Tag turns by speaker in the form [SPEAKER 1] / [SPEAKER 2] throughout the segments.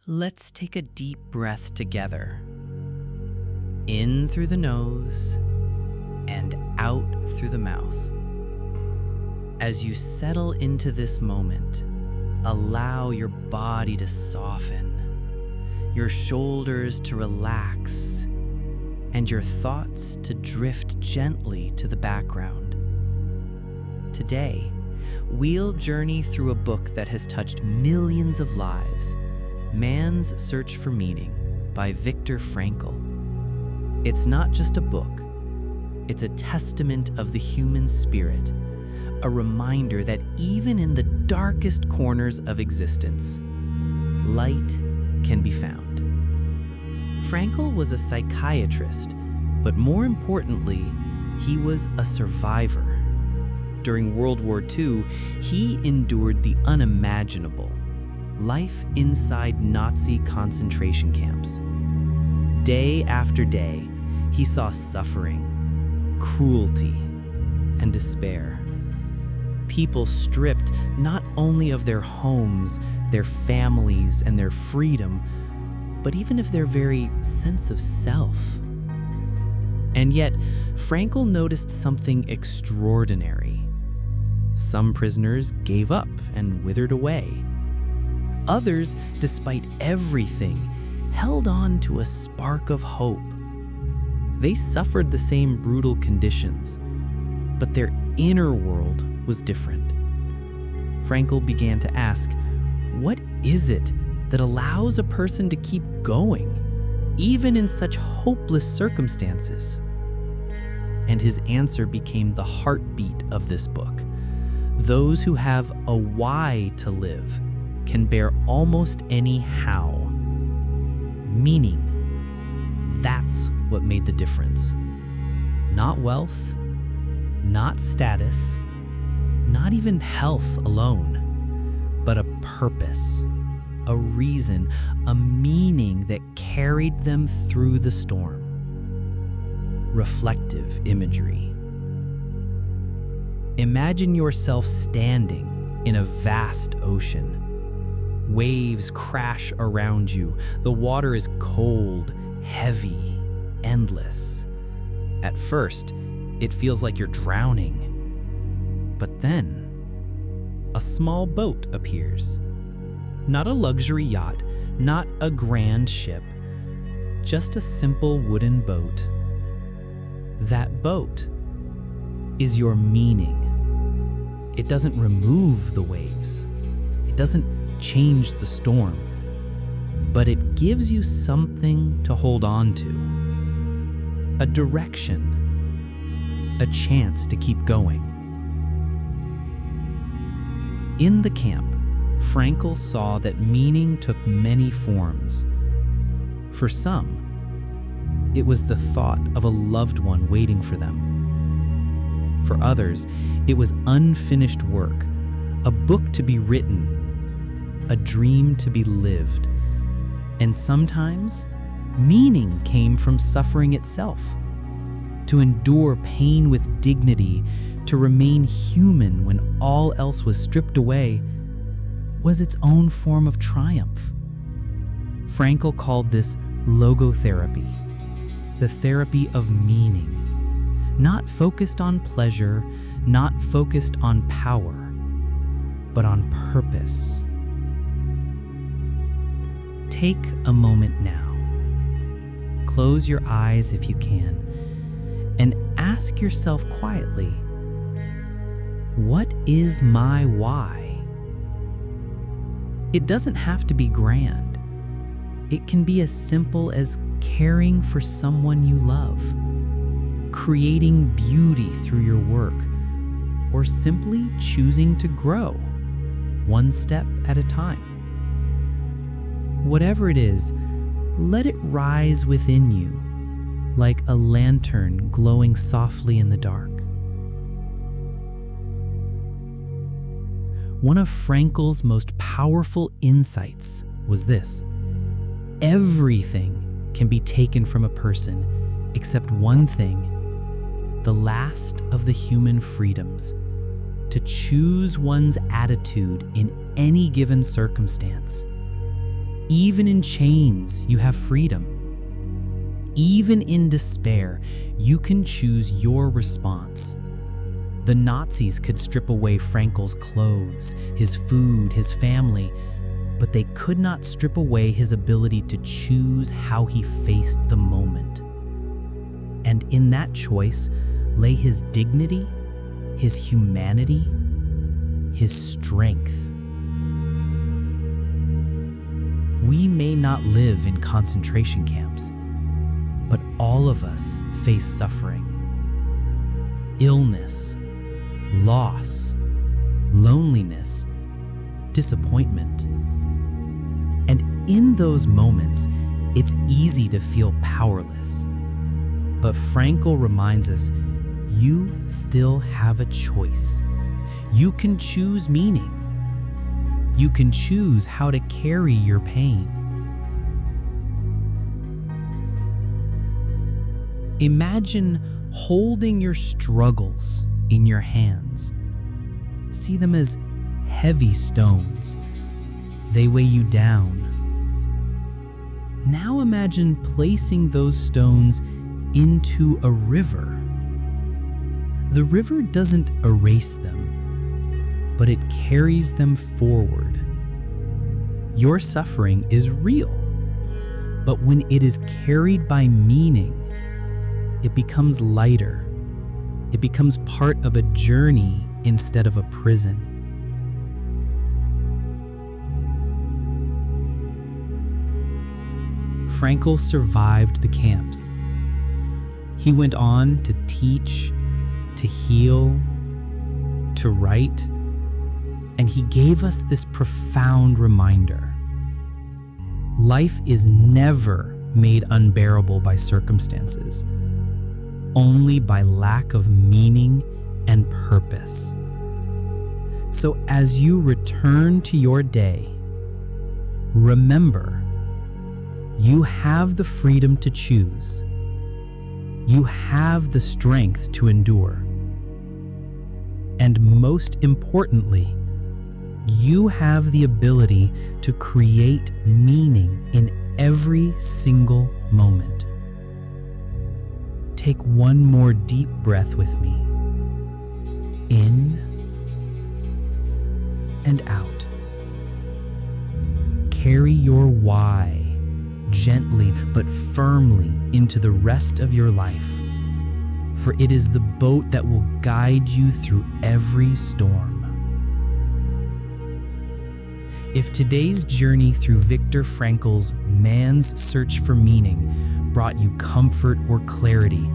[SPEAKER 1] Let's take a deep breath together. In through the nose and out through the mouth. As you settle into this moment, allow your body to soften, your shoulders to relax, and your thoughts to drift gently to the background. Today, we'll journey through a book that has touched millions of lives, Man's Search for Meaning by Viktor Frankl. It's not just a book, it's a testament of the human spirit, a reminder that even in the darkest corners of existence, light can be found. Frankl was a psychiatrist, but more importantly, he was a survivor. During World War II, he endured the unimaginable, life inside Nazi concentration camps. Day after day, he saw suffering, cruelty, and despair. People stripped not only of their homes, their families, and their freedom, but even of their very sense of self. And yet, Frankl noticed something extraordinary. Some prisoners gave up and withered away. Others, despite everything, held on to a spark of hope. They suffered the same brutal conditions, but their inner world was different. Frankl began to ask, what is it that allows a person to keep going, even in such hopeless circumstances? And his answer became the heartbeat of this book. Those who have a why to live can bear almost any how. Meaning, that's what made the difference. Not wealth, not status, not even health alone, but a purpose, a reason, a meaning that carried them through the storm. Reflective imagery. Imagine yourself standing in a vast ocean. Waves crash around you. The water is cold, heavy, endless. At first, it feels like you're drowning. But then, a small boat appears. Not a luxury yacht, not a grand ship, just a simple wooden boat. That boat is your meaning. It doesn't remove the waves. It doesn't change the storm, but it gives you something to hold on to, a direction, a chance to keep going. In the camp, Frankl saw that meaning took many forms. For some, it was the thought of a loved one waiting for them. For others, it was unfinished work, a book to be written, a dream to be lived. And sometimes, meaning came from suffering itself. To endure pain with dignity, to remain human when all else was stripped away, was its own form of triumph. Frankl called this logotherapy, the therapy of meaning, not focused on pleasure, not focused on power, but on purpose. Take a moment now. Close your eyes if you can, and ask yourself quietly, what is my why? It doesn't have to be grand. It can be as simple as caring for someone you love, creating beauty through your work, or simply choosing to grow, one step at a time. Whatever it is, let it rise within you, like a lantern glowing softly in the dark. One of Frankl's most powerful insights was this: everything can be taken from a person except one thing, the last of the human freedoms, to choose one's attitude in any given circumstance. Even in chains, you have freedom. Even in despair, you can choose your response. The Nazis could strip away Frankl's clothes, his food, his family, but they could not strip away his ability to choose how he faced the moment. And in that choice lay his dignity, his humanity, his strength. We may not live in concentration camps, but all of us face suffering, illness, loss, loneliness, disappointment. And in those moments, it's easy to feel powerless. But Frankl reminds us, you still have a choice. You can choose meaning. You can choose how to carry your pain. Imagine holding your struggles in your hands. See them as heavy stones. They weigh you down. Now imagine placing those stones into a river. The river doesn't erase them, but it carries them forward. Your suffering is real, but when it is carried by meaning, it becomes lighter. It becomes part of a journey instead of a prison. Frankl survived the camps. He went on to teach, to heal, to write, and he gave us this profound reminder. Life is never made unbearable by circumstances, only by lack of meaning and purpose. So as you return to your day, remember, you have the freedom to choose. You have the strength to endure. And most importantly, you have the ability to create meaning in every single moment. Take one more deep breath with me. In and out. Carry your why gently but firmly into the rest of your life, for it is the boat that will guide you through every storm. If today's journey through Viktor Frankl's Man's Search for Meaning brought you comfort or clarity,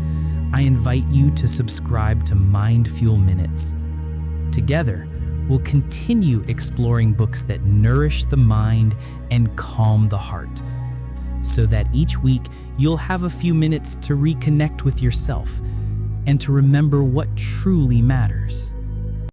[SPEAKER 1] I invite you to subscribe to MindFuelMinutes. Together, we'll continue exploring books that nourish the mind and calm the heart, so that each week you'll have a few minutes to reconnect with yourself and to remember what truly matters.